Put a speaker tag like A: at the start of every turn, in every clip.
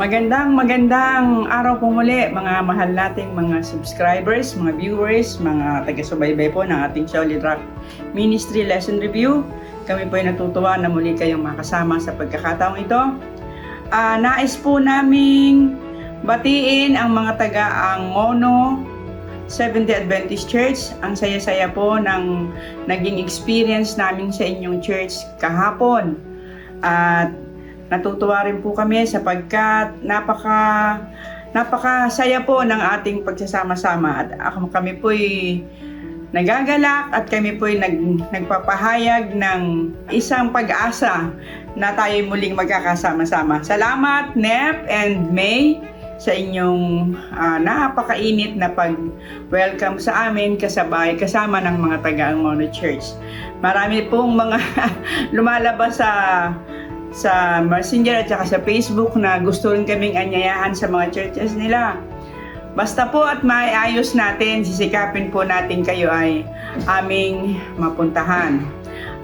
A: Magandang araw po muli mga mahal nating mga subscribers, mga viewers, mga taga-subaybay po ng ating Solid Rock Ministry Lesson Review. Kami po ay natutuwa na muli kayong makasama sa pagkakataong ito. Nais po naming batiin ang mga taga-Angono Seventh-day Adventist Church. Ang saya-saya po ng naging experience namin sa inyong church kahapon. At natutuwa rin po kami sapagkat napakasaya po ng ating pagsasama-sama at kami po'y nagagalak at kami po'y nagpapahayag ng isang pag-asa na tayo muling magkakasama-sama. Salamat Nep and May sa inyong napakainit na pag-welcome sa amin kasama ng mga taga-Angono Church. Marami pong mga lumalabas sa Messenger at saka sa Facebook na gusto rin kaming anyayahan sa mga churches nila. Basta po at maiayos natin, sisikapin po natin kayo ay aming mapuntahan.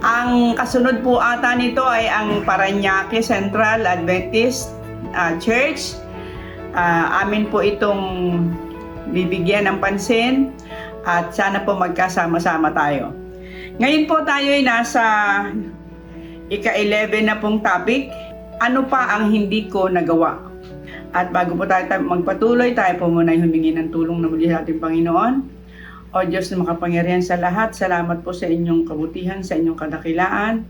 A: Ang kasunod po ata nito ay ang Parañaque Central Adventist Church. Amin po itong bibigyan ng pansin at sana po magkasama-sama tayo. Ngayon po tayo ay nasa ika-11 na pong topic, ano pa ang hindi ko nagawa? At bago po tayo magpatuloy, tayo po muna humingi ng tulong na muli sa ating Panginoon. O Diyos na makapangyarihan sa lahat, salamat po sa inyong kabutihan, sa inyong kadakilaan.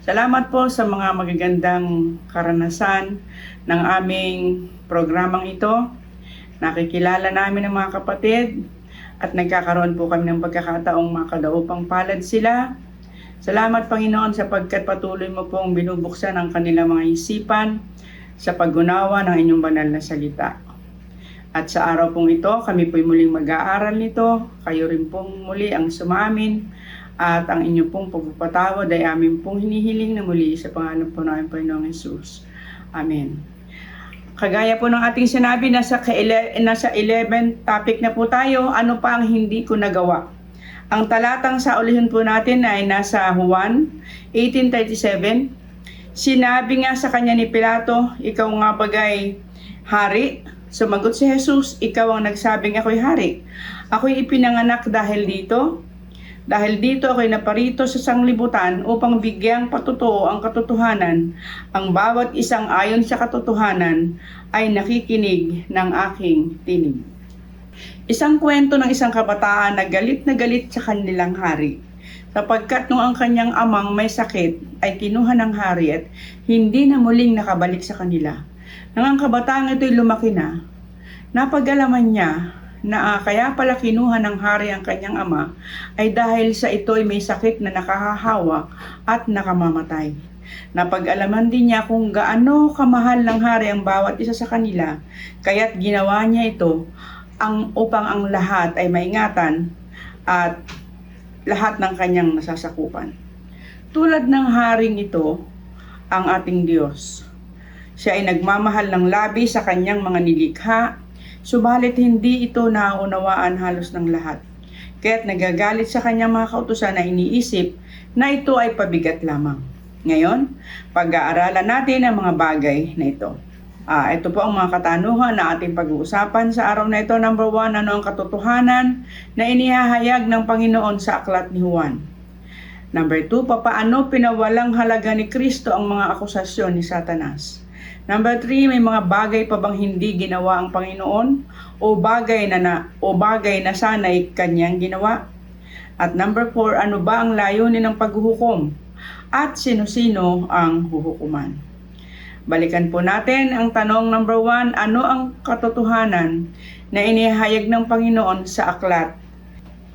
A: Salamat po sa mga magagandang karanasan ng aming programang ito. Nakikilala namin ang mga kapatid at nagkakaroon po kami ng pagkakataong makadaupang palad sila. Salamat Panginoon sapagkat patuloy mo pong binubuksan ang kanilang mga isipan sa pag-unawa ng inyong banal na salita. At sa araw pong ito, kami po'y muling mag-aaral nito. Kayo rin pong muli ang sumamin at ang inyong pong pagpapatawad ay amin pong hinihiling na muli sa pangalan po ng Panginoong Hesus. Amen. Kagaya po ng ating sinabi, nasa 11 topic na po tayo, ano pa ang hindi ko nagawa? Ang talatang sa ulihin po natin ay nasa Juan 18:37. Sinabi nga sa kanya ni Pilato, ikaw nga bagay hari? Sumagot si Jesus, ikaw ang nagsabing ako'y hari. Ako'y ipinanganak dahil dito. Dahil dito ako'y naparito sa sanglibutan upang bigyang patutuo ang katotohanan. Ang bawat isang ayon sa katotohanan ay nakikinig ng aking tinig. Isang kwento ng isang kabataan na galit sa kanilang hari. Sapagkat nung ang kanyang amang may sakit ay kinuha ng hari at hindi na muling nakabalik sa kanila. Nang ang kabataan ito'y lumaki na, napag-alaman niya na kaya pala kinuha ng hari ang kanyang ama ay dahil sa ito'y may sakit na nakahahawak at nakamamatay. Napag-alaman din niya kung gaano kamahal ng hari ang bawat isa sa kanila, kaya't ginawa niya ito upang ang lahat ay maingatan at lahat ng kanyang nasasakupan. Tulad ng haring ito, ang ating Diyos. Siya ay nagmamahal ng labis sa kanyang mga nilikha, subalit hindi ito naunawaan halos ng lahat. Kaya't nagagalit sa kanyang mga kautusan na iniisip na ito ay pabigat lamang. Ngayon, pag-aaralan natin ang mga bagay na ito. Ito po ang mga katanungan na ating pag-uusapan sa araw na ito. Number 1, ano ang katotohanan na inihahayag ng Panginoon sa aklat ni Juan? Number 2, papaano pinawalang halaga ni Kristo ang mga akusasyon ni Satanas? Number 3, may mga bagay pa bang hindi ginawa ang Panginoon o bagay na sana'y kanyang ginawa? At number 4, ano ba ang layunin ng paghuhukom? At sino-sino ang huhukuman? Balikan po natin ang tanong number 1, ano ang katotohanan na inihayag ng Panginoon sa aklat?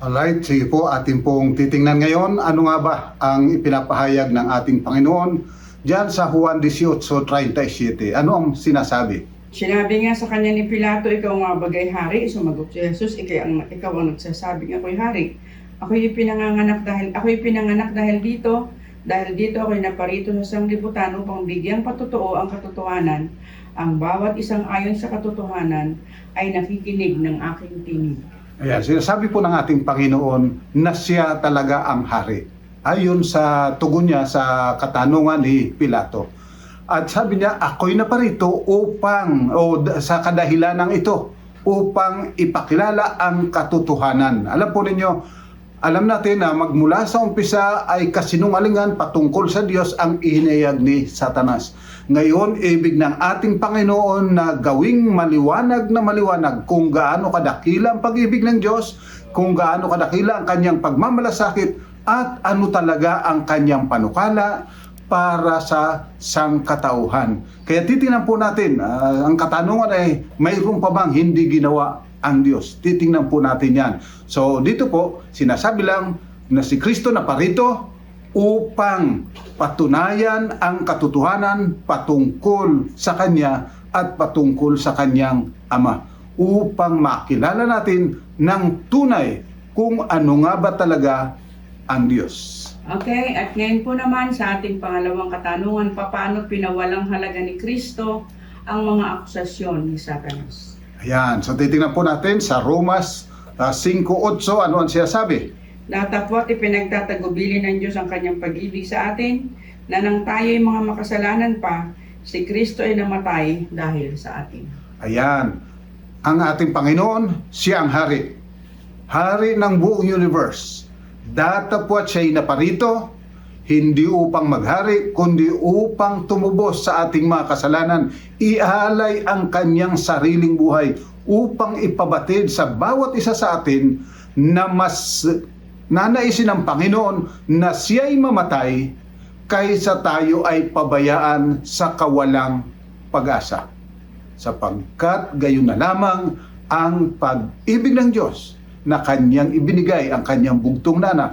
B: Alright, sige po, atin pong titingnan ngayon, ano nga ba ang ipinapahayag ng ating Panginoon diyan sa Juan 18:37. Ano ang sinasabi?
A: Sinabi nga sa kanya ni Pilato, ikaw nga bagay hari? Sumagot si Jesus, ikaw ang nagsasabing ako'y hari. Ako'y pinanganak dahil dito. Dahil dito ako'y naparito sa sanglibutan upang bigyang patutuo ang katotohanan. Ang bawat isang ayon sa katotohanan ay nakikinig ng aking tinig.
B: Ayan, sinasabi po ng ating Panginoon na siya talaga ang hari. Ayon sa tugon niya sa katanungan ni Pilato. At sabi niya, ako'y naparito sa kadahilan ng ito, upang ipakilala ang katotohanan. Alam po ninyo, alam natin na magmula sa umpisa ay kasinungalingan patungkol sa Diyos ang ihinayag ni Satanas. Ngayon, ibig ng ating Panginoon na gawing maliwanag na maliwanag kung gaano kadakila ang pag-ibig ng Diyos, kung gaano kadakila ang kanyang pagmamalasakit, at ano talaga ang kanyang panukala para sa sangkatauhan. Kaya titingnan po natin, ang katanungan ay, mayroon pa bang hindi ginawa ang Diyos? Titingnan po natin yan. So dito po, sinasabi lang na si Kristo na parito upang patunayan ang katotohanan patungkol sa Kanya at patungkol sa Kanyang Ama. Upang makilala natin ng tunay kung ano nga ba talaga ang Diyos.
A: Okay, at ngayon po naman sa ating pangalawang katanungan, paano pinawalang halaga ni Kristo ang mga akusasyon ni Satanas?
B: Ayan, so titingnan po natin sa Romas 5:8, ano ang sinasabi?
A: Natapot ipinagtatagubili ng Diyos ang kanyang pag-ibig sa atin, na nang tayo'y mga makasalanan pa, si Kristo ay namatay dahil sa atin.
B: Ayan, ang ating Panginoon, siya ang hari. Hari ng buong universe. Datapwat siya'y naparito, hindi upang maghari, kundi upang tumubos sa ating mga kasalanan. Ialay ang kanyang sariling buhay upang ipabatid sa bawat isa sa atin na mas nanaisin ng Panginoon na siya'y mamatay kaysa tayo ay pabayaan sa kawalang pag-asa. Sapagkat gayon na lamang ang pag-ibig ng Diyos na kanyang ibinigay ang kanyang bugtong na anak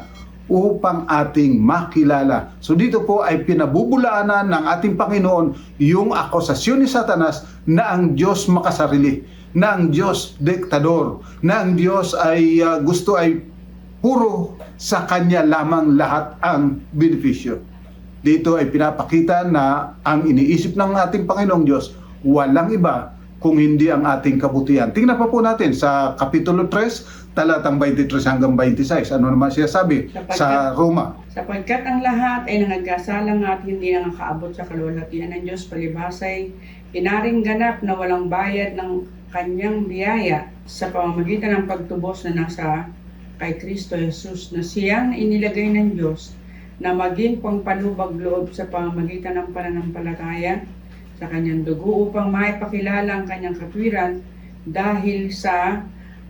B: upang ating makilala. So dito po ay pinabubulaanan ng ating Panginoon yung akusasyon ni Satanas na ang Diyos makasarili, na ang Diyos diktador, na ang Diyos ay gusto ay puro sa kanya lamang lahat ang benepisyo. Dito ay pinapakita na ang iniisip ng ating Panginoong Diyos walang iba kung hindi ang ating kabutihan. Tingnan pa po natin sa Kapitulo 3, talatang 23 hanggang 26. Ano naman siya sabi sa Roma?
A: Sapagkat ang lahat ay nangagkasalang at hindi nakakaabot sa kaluwalhatian ng Diyos, palibhasay inaring ganap na walang bayad ng kanyang biyaya sa pamamagitan ng pagtubos na nasa kay Kristo Jesus, na siyang inilagay ng Diyos na maging pangpanubag loob sa pamamagitan ng pananampalataya sa kanyang dugo upang maipakilala ang kanyang katwiran dahil sa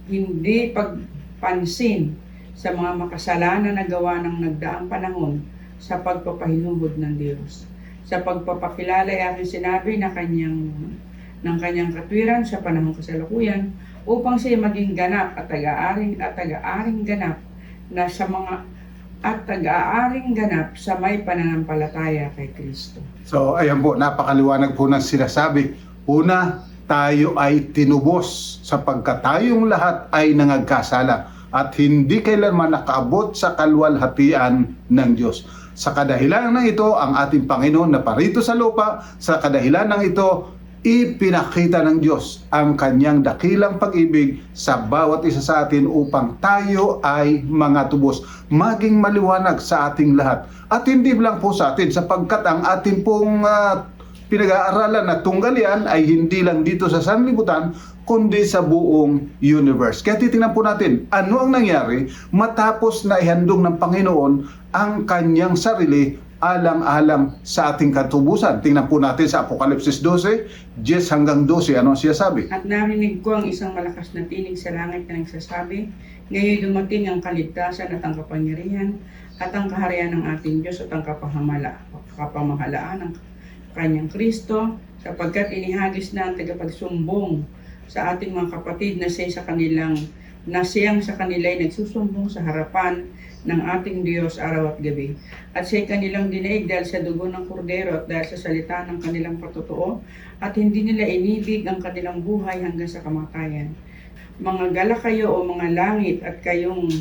A: hindi pagpansin sa mga makasalanan na gawa ng nagdaang panahon sa pagpapahinubod ng Diyos. Sa pagpapakilala ay aking sinabi na ng kanyang katwiran sa panahong kasalukuyan upang siya maging ganap at taga-aaring ganap na sa mga at taga-aaring ganap sa may pananampalataya kay Kristo.
B: So ayan po, napakaliwanag po ng sinasabi. Una, tayo ay tinubos sapagkat tayong lahat ay nangagkasala at hindi kailanman nakaabot sa kaluwalhatian ng Diyos. Sa kadahilan ng ito, ang ating Panginoon na parito sa lupa, sa kadahilan ng ito, ipinakita ng Diyos ang kanyang dakilang pag-ibig sa bawat isa sa atin upang tayo ay mga tubos, maging maliwanag sa ating lahat. At hindi lang po sa atin, sapagkat ang ating pong pinag-aaralan na tunggalian ay hindi lang dito sa sanlibutan, kundi sa buong universe. Kaya titingnan po natin ano ang nangyari matapos na ihandog ng Panginoon ang kanyang sarili alang-alang sa ating katubusan. Tingnan po natin sa Apokalipsis 12, 10 hanggang 12. Ano siya sabi?
A: At narinig ko ang isang malakas na tinig sa langit na nagsasabi, ngayon dumating ang kaligtasan at ang kapangyarihan at ang kaharian ng ating Diyos at ang kapamahalaan ng kanyang Kristo, sapagkat inihagis na ang tagapagsumbong sa ating mga kapatid na siyang sa kanila ay nagsusumbong sa harapan ng ating Diyos araw at gabi. At siya'y kanilang dinaig dahil sa dugo ng kordero at dahil sa salita ng kanilang patotoo, at hindi nila inibig ang kanilang buhay hanggang sa kamatayan. Mga gala kayo o mga langit at kayong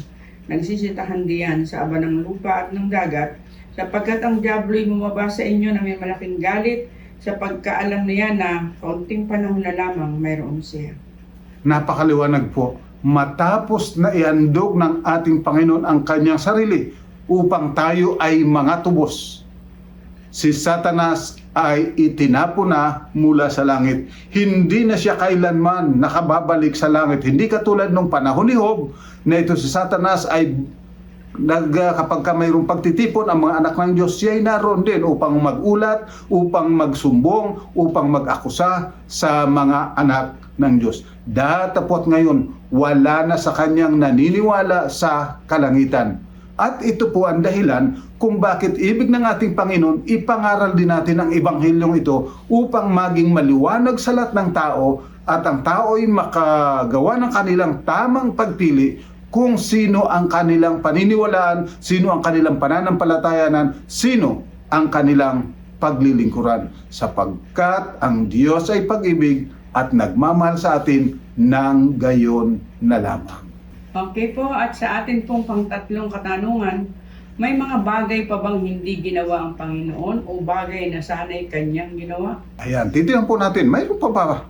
A: nagsisitahan diyan sa aba ng lupa at ng dagat, sapagkat ang diablo'y bumaba sa inyo na may malaking galit, sa pagkaalam niya na kaunting panahon na lamang mayroon siya.
B: Napakaliwanag po. Matapos na ihandog ng ating Panginoon ang kanyang sarili upang tayo ay mga tubos, si Satanas ay itinapo na mula sa langit. Hindi na siya kailanman nakababalik sa langit. Hindi katulad nung panahon ni Job na ito si Satanas ay kapag ka mayroong pagtitipon ang mga anak ng Diyos, siya ay naroon din upang magulat, upang magsumbong, upang mag-akusa sa mga anak ng Diyos. Datapot ngayon, wala na sa kanyang naniniwala sa kalangitan. At ito po ang dahilan kung bakit ibig ng ating Panginoon ipangaral din natin ang Ebanghilyong ito upang maging maliwanag sa lahat ng tao at ang tao ay makagawa ng kanilang tamang pagpili kung sino ang kanilang paniniwalaan, sino ang kanilang pananampalatayanan, sino ang kanilang paglilingkuran. Sapagkat ang Diyos ay pag-ibig at nagmamahal sa atin ng gayon na lamang.
A: Okay po, at sa atin pong pangtatlong katanungan, may mga bagay pa bang hindi ginawa ang Panginoon o bagay na sana'y Kanyang ginawa?
B: Ayan, titiyan po natin, mayroon pa ba?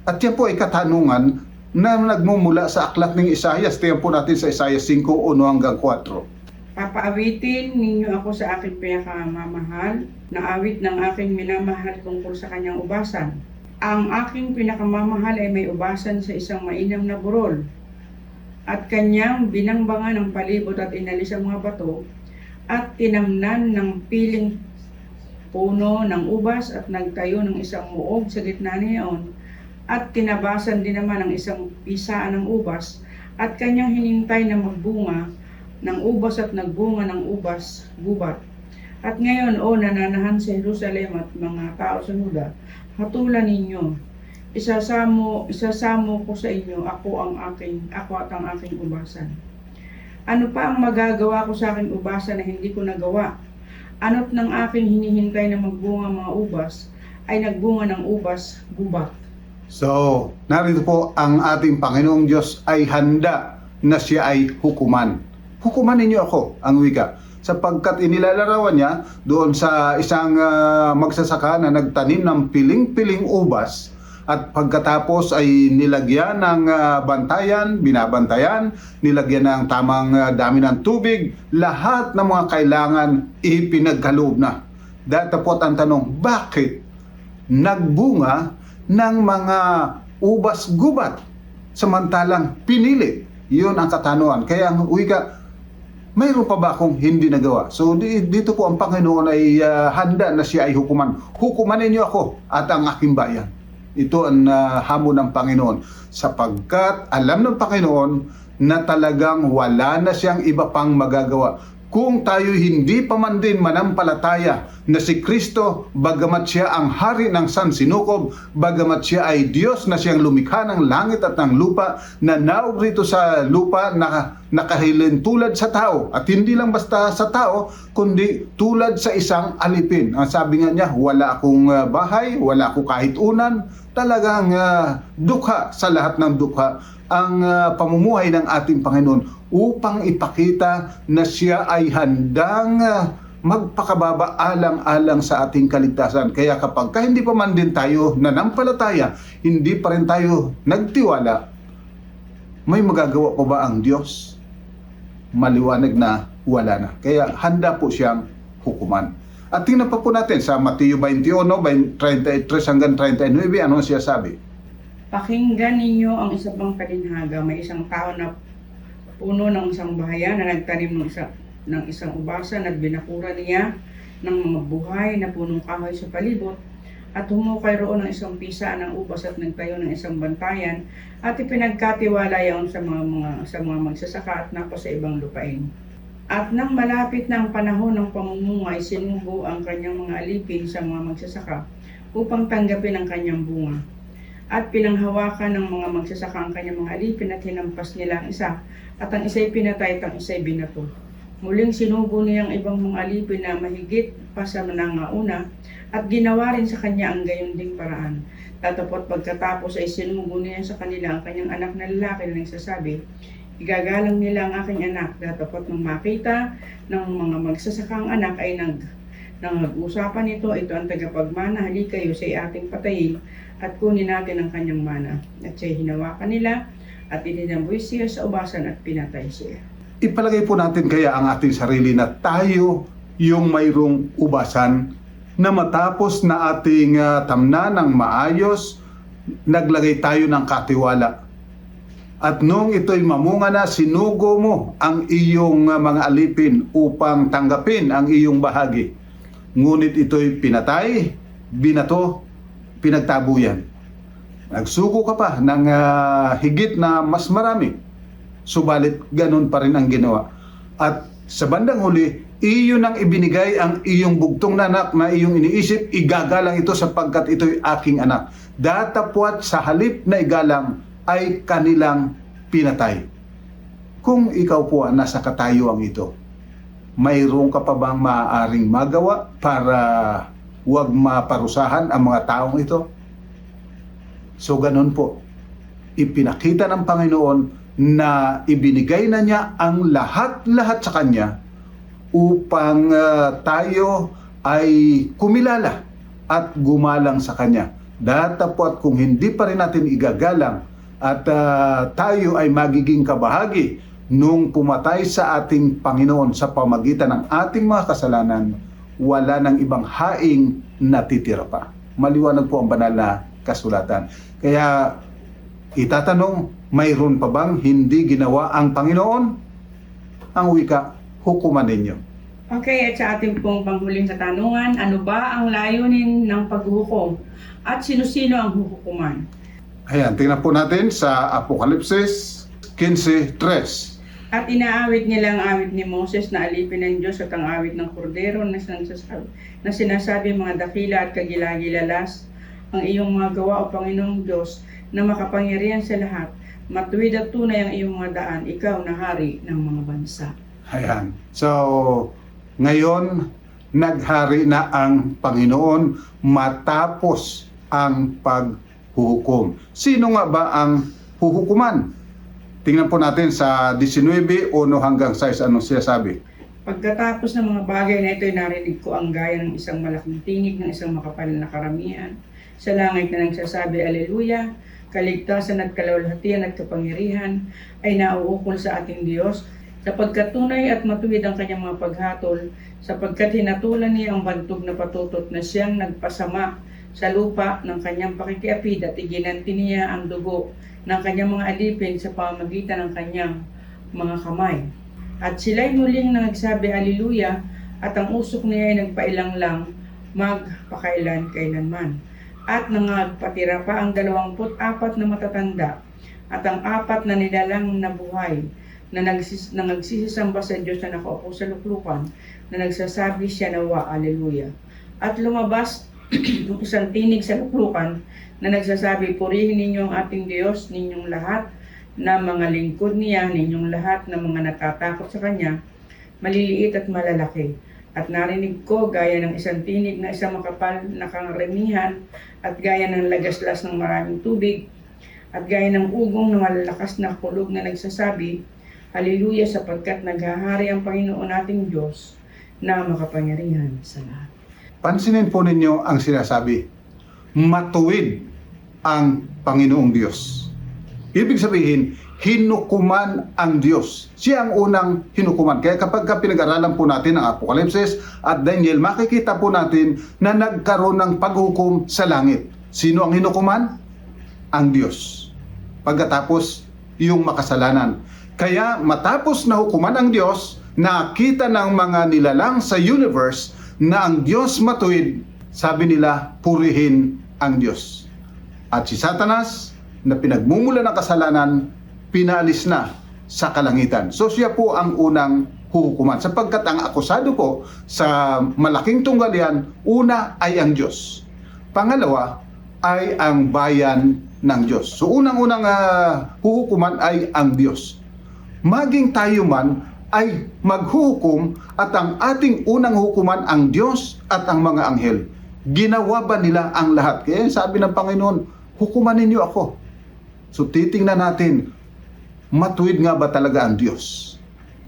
B: At yan po ay katanungan na nagmumula sa aklat ng Isaias. Tingnan po natin sa Isaias 5:1-4.
A: Papaawitin ninyo ako sa aking pinakamamahal, na awit ng aking minamahal tungkol sa kanyang ubasan. Ang aking pinakamamahal ay may ubasan sa isang mainam na burol, at kanyang binangbangan ng palibot at inalis ang mga bato, at tinamnan ng piling puno ng ubas at nagtayo ng isang muog sa gitna niyaon, at tinabasan din naman ng isang pisaan ng ubas, at kanyang hinintay na magbunga ng ubas at nagbunga ng ubas gubat. At ngayon, o nananahan sa Jerusalem at mga tao sa Juda, hatulan ninyo, isasamo ko sa inyo, ako at ang aking ubasan. Ano pa ang magagawa ko sa aking ubasan na hindi ko nagawa? Ano't ng aking hinihintay na magbunga mga ubas, ay nagbunga ng ubas gubat.
B: So, narito po ang ating Panginoong Diyos ay handa na siya ay hukuman. Hukuman ninyo ako, ang wika. Sapagkat inilalarawan niya doon sa isang magsasaka na nagtanim ng piling-piling ubas, at pagkatapos ay nilagyan ng bantayan, binabantayan, nilagyan ng tamang dami ng tubig, lahat ng mga kailangan ipinagkaloob na. Datapot ang tanong, bakit nagbunga ng mga ubas gubat samantalang pinili? Yun ang katanungan. Kaya ang wika, mayroon pa ba akong hindi nagawa? So dito po ang Panginoon ay handa na siya ay hukuman. Hukuman ninyo ako at ang aking bayan. Ito ang hamon ng Panginoon, sapagkat alam ng Panginoon na talagang wala na siyang iba pang magagawa. Kung tayo hindi pa man din manampalataya na si Kristo, bagamat siya ang hari ng sansinukob, bagamat siya ay Diyos na siyang lumikha ng langit at ng lupa, na naog rito sa lupa na nakahilin tulad sa tao, at hindi lang basta sa tao, kundi tulad sa isang alipin. Ang sabi nga niya, wala akong bahay, wala akong kahit unan. Talagang dukha sa lahat ng dukha ang pamumuhay ng ating Panginoon upang ipakita na siya ay handang magpakababa alang-alang sa ating kaligtasan. Kaya kapag hindi pa man din tayo nanampalataya, hindi pa rin tayo nagtiwala, may magagawa pa ba ang Diyos? Maliwanag na wala na. Kaya handa po siyang hukuman. At tingnan pa po natin sa Mateo 21:33-39, ano siya sabi?
A: Pakinggan ninyo ang isa pang kalinhaga. May isang tao na puno ng isang bahayan na nagtanim ng isang ubasan at binakura niya ng mga buhay na punong kahoy sa palibot, at humukay roon ng isang pisa ng ubas at nagtayo ng isang bantayan, at ipinagkatiwala yaon sa mga magsasaka at napo sa ibang lupain. At nang malapit na ang panahon ng pamumunga, ay sinugo ang kanyang mga alipin sa mga magsasaka upang tanggapin ang kanyang bunga. At pinanghawakan ng mga magsasaka ang kanyang mga alipin at hinampas nila ang isa, at ang isa'y pinatay at ang isa'y binato. Muling sinugo niya ang ibang mga alipin na mahigit pa sa nangauna, at ginawa rin sa kanya ang gayon ding paraan. Tatapot pagkatapos ay sinugo niya sa kanila ang kanyang anak na lalaki na nagsasabi, igagalang nila ang aking anak. Datapot nang makita ng mga magsasakang anak ay nag-usapan nito, ito ang tagapagmana, halika kayo sa ating patayin at kunin natin ang kanyang mana. At siya hinawakan nila at ininamboy siya sa ubasan at pinatay siya.
B: Ipalagay po natin kaya ang ating sarili na tayo yung mayroong ubasan na matapos na ating tamnan ng maayos, naglagay tayo ng katiwala. At nung ito'y mamunga na, sinugo mo ang iyong mga alipin upang tanggapin ang iyong bahagi. Ngunit ito'y pinatay, binato, pinagtabuyan. Nagsugo ka pa ng higit na mas marami. Subalit ganun pa rin ang ginawa. At sa bandang huli, iyon ang ibinigay ang iyong bugtong na anak na iyong iniisip, igagalang ito sapagkat ito'y aking anak. Datapwat sa halip na igalang ay kanilang pinatay. Kung ikaw po ang nasa katayuan ito, mayroon ka pa bang maaaring magawa para huwag maparusahan ang mga taong ito? So ganun po, ipinakita ng Panginoon na ibinigay na niya ang lahat-lahat sa Kanya upang tayo ay kumilala at gumalang sa Kanya. Datapwat kung hindi pa rin natin igagalang at tayo ay magiging kabahagi nung pumatay sa ating Panginoon sa pamagitan ng ating mga kasalanan, wala ng ibang haing natitira pa. Maliwanag po ang banal na kasulatan. Kaya itatanong, mayroon pa bang hindi ginawa ang Panginoon? Ang wika, hukuman ninyo.
A: Okay, at sa ating pong panghuling katanungan, ano ba ang layunin ng paghuhukom? At sino-sino ang huhukuman?
B: Ayan, tingnan po natin sa Apokalipsis 15:3.
A: At inaawit nila ang awit ni Moses na alipin ng Diyos at ang awit ng kordero na sinasabi mga dakila at kagilagilalas ang iyong mga gawa o Panginoong Diyos na makapangyarihan sa lahat, matuwid at tunay ang iyong mga daan, ikaw na hari ng mga bansa.
B: Ayan. So, ngayon, naghari na ang Panginoon matapos ang paghuhukom. Sino nga ba ang huhukuman? Tingnan po natin sa 19:1 hanggang 6, anong siya sabi.
A: Pagkatapos ng mga bagay na ito, narinig ko ang gaya ng isang malaking tinig ng isang makapal na karamihan sa langit na nagsasabi, Alleluia, kaligtasan at kalawalhatian at kapangyarihan ay nauukol sa ating Diyos, sapagkat tunay at matuwid ang kanyang mga paghatol, sapagkat hinatulan niya ang bantog na patutot na siyang nagpasama sa lupa ng kanyang pakikiapid at iginanti niya ang dugo ng kanyang mga alipin sa pamamagitan ng kanyang mga kamay. At sila'y muling nagsabi, Alleluia, at ang usok niya ay nagpailang lang magpakailan-kailanman. At nangagpatira pa ang 24 na matatanda at ang 4 na nilalang na buhay na nagsisisamba sa Diyos na nakaupo sa luklukan na nagsasabi siya nawa, Alleluia. At lumabas yung isang tinig sa luklukan na nagsasabi, purihin ninyo ang ating Diyos, ninyong lahat na mga lingkod niya, ninyong lahat na mga natatakot sa Kanya, maliliit at malalaki. At narinig ko gaya ng isang tinig na isang makapal na karamihan at gaya ng lagaslas ng maraming tubig at gaya ng ugong na malalakas na kulog na nagsasabi, Hallelujah, sapagkat naghahari ang Panginoon nating Diyos na makapangyarihan sa lahat.
B: Pansinin po ninyo ang sinasabi, matuwid ang Panginoong Diyos. Ibig sabihin, hinukuman ang Diyos. Siya ang unang hinukuman. Kaya kapag pinag-aralan po natin ang Apokalipsis at Daniel, makikita po natin na nagkaroon ng paghukom sa langit. Sino ang hinukuman? Ang Diyos. Pagkatapos, yung makasalanan. Kaya matapos na hukuman ang Diyos, nakita ng mga nilalang sa universe na ang Diyos matuwid, sabi nila, purihin ang Diyos. At si Satanas, na pinagmumula ng kasalanan, pinaalis na sa kalangitan. So siya po ang unang huhukuman. Sapagkat ang akusado po sa malaking tunggalian, una ay ang Diyos. Pangalawa ay ang bayan ng Diyos. So unang-unang huhukuman ay ang Diyos. Maging tayo man ay maghuhukom at ang ating unang hukuman ang Diyos at ang mga anghel. Ginawa ba nila ang lahat? Kaya sabi ng Panginoon, hukuman ninyo ako. So titingnan natin, matuwid nga ba talaga ang Diyos?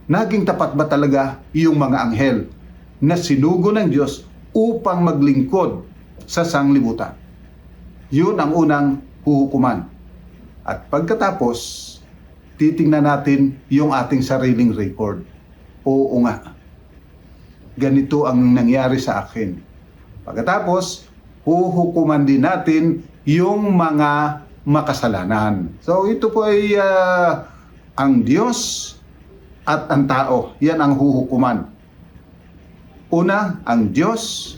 B: Naging tapat ba talaga yung mga anghel na sinugo ng Diyos upang maglingkod sa sanglibutan? Yun ang unang huhukuman. At pagkatapos, titingnan natin yung ating sariling record. Oo nga. ganito ang nangyari sa akin. Pagkatapos, huhukuman din natin yung mga makasalanan. So ito po ay ang Diyos at ang tao. Yan ang huhukuman. Una, ang Diyos,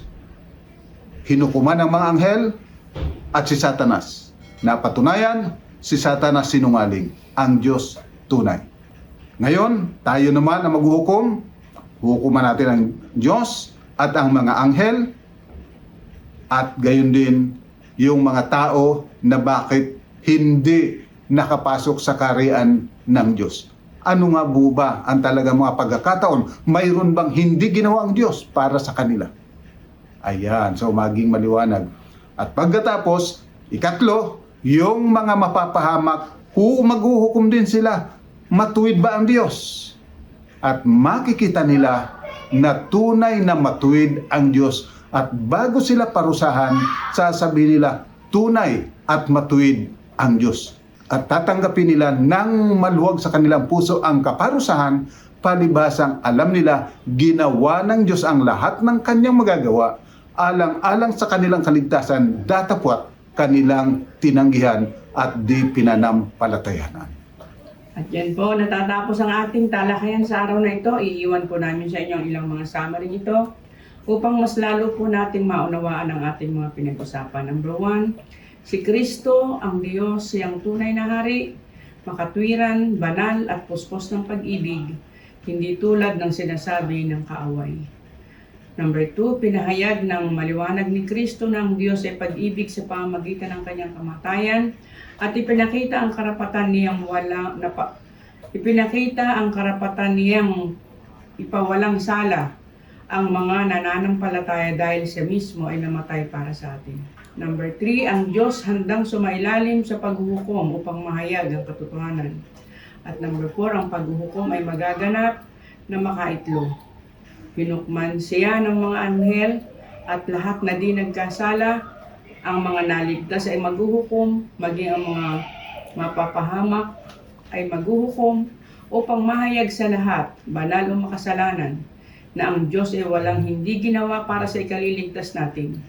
B: hinukuman ng mga anghel, at si Satanas. Napatunayan, si Satanas sinungaling. Ang Diyos tunay. Ngayon, tayo naman ang maghuhukom. Hukuman natin ang Diyos at ang mga anghel at gayon din yung mga tao na bakit hindi nakapasok sa kaharian ng Diyos. Ano nga po ba ang talagang mga pagkakataon? Mayroon bang hindi ginawa ang Diyos para sa kanila? Ayan, so maging maliwanag. At pagkatapos, ikatlo, yung mga mapapahamak, maghuhukom din sila. Matuwid ba ang Diyos? At makikita nila na tunay na matuwid ang Diyos. At bago sila parusahan, sasabihin nila, tunay at matuwid ang Diyos. At tatanggapin nila ng maluwag sa kanilang puso ang kaparusahan, palibasang alam nila, ginawa ng Diyos ang lahat ng kanyang magagawa, alang-alang sa kanilang kaligtasan, datapwat kanilang tinanggihan at di pinanampalatayanan.
A: At yan po, natatapos ang ating talakayan sa araw na ito. Iiwan po namin sa inyo ang ilang mga summary nito upang mas lalo po nating maunawaan ang ating mga pinag-usapan. Number 1, si Kristo, ang Diyos, siyang tunay na hari, makatwiran, banal at puspos ng pag-ibig, hindi tulad ng sinasabi ng kaaway. Number 2, pinahayag ng maliwanag ni Kristo na ang Diyos ay pag-ibig sa pamamagitan ng kanyang kamatayan at ipinakita ang karapatan niyang ipawalang sala ang mga nananampalataya dahil siya mismo ay namatay para sa atin. Number 3, ang Diyos handang sumailalim sa paghuhukom upang mahayag ang katotohanan. At number 4, ang paghuhukom ay magaganap na makaitlog. Hinukman siya ng mga anghel at lahat na di nagkasala. Ang mga naligtas ay maghuhukom, maging ang mga mapapahamak ay maghuhukom upang mahayag sa lahat, banal o makasalanan, na ang Diyos ay walang hindi ginawa para sa ikaliligtas natin.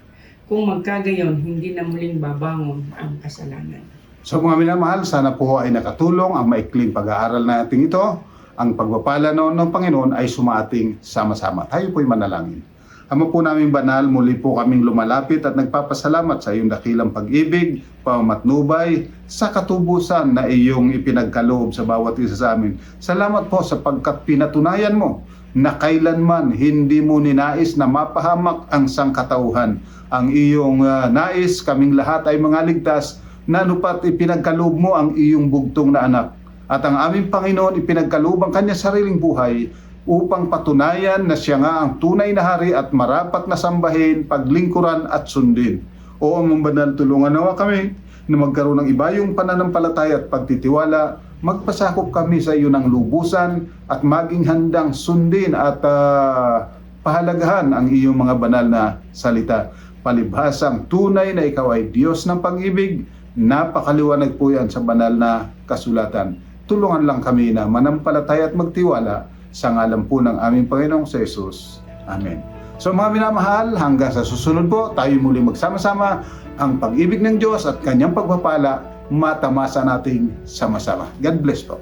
A: Kung magkagayon, hindi na muling babangon ang kasalanan.
B: So mga minamahal, sana po ay nakatulong ang maikling pag-aaral natin ito. Ang pagpapala ng Panginoon ay sumating sama-sama. Tayo po'y manalangin. Ama po naming banal, muli po kaming lumalapit at nagpapasalamat sa iyong dakilang pag-ibig, pamamatnubay, sa katubusan na iyong ipinagkaloob sa bawat isa sa amin. Salamat po sapagkat pinatunayan mo na kailanman hindi mo ninais na mapahamak ang sangkatauhan. Ang iyong nais, kaming lahat ay mga ligtas, na anupat ipinagkaloob mo ang iyong bugtong na anak. At ang aming Panginoon ipinagkaloob ang kanyang sariling buhay upang patunayan na siya nga ang tunay na hari at marapat na sambahin, paglingkuran at sundin. O amang banal, tulungan nawa kami na magkaroon ng iba yung pananampalataya at pagtitiwala, magpasakop kami sa iyo ng lubusan at maging handang sundin at pahalagahan ang iyong mga banal na salita. Palibhasang tunay na ikaw ay Diyos ng pag-ibig, napakaliwanag po yan sa banal na kasulatan. Tulungan lang kami na manampalataya at magtiwala sa ngalan po ng aming Panginoong sa Jesus. Amen. So mga minamahal, hanggang sa susunod po, tayo muli magsama-sama ang pag-ibig ng Diyos at kanyang pagpapala matamasa nating sama-sama. God bless po.